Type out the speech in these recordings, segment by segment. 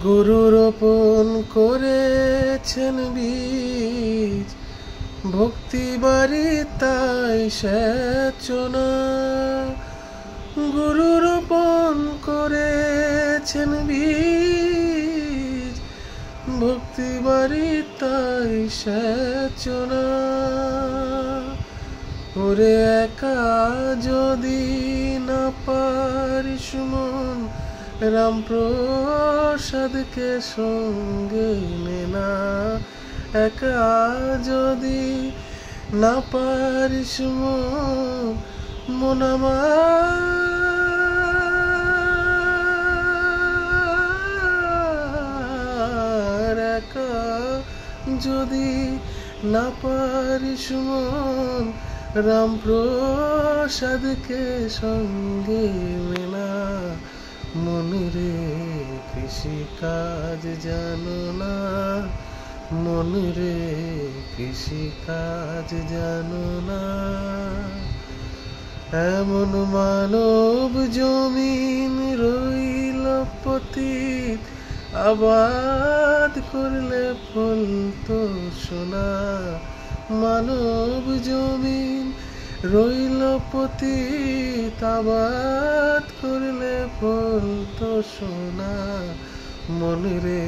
গুরু রোপণ করেছেন বীজ, ভক্তি বাড়ি তাই সেচনা। গুরু রোপণ করেছেন বীজ, ভক্তি বাড়ি তাই সেচনা। ওরে একা যদি না পারিস মন, রামপ্রসাদকে সঙ্গে নে না। একা যদি না পারিস মন আমার, একা যদি না পারিস মন, রামপ্রসাদকে সঙ্গে নে না। মনরে কৃষি কাজ জানো না, মনরে কৃষি কাজ জানো না। এমন মানব জমিন রইল পতিত, আবাদ করলে ফল তো সোনা। মানব জমিন রইল পতিত, আবাদ করলে ফল তো সোনা। মনরে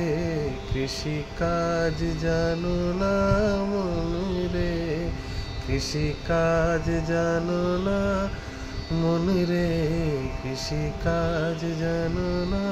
কৃষি কাজ জানো না, মনরে কৃষি কাজ জানো না, মনরে কৃষি কাজ জানো না।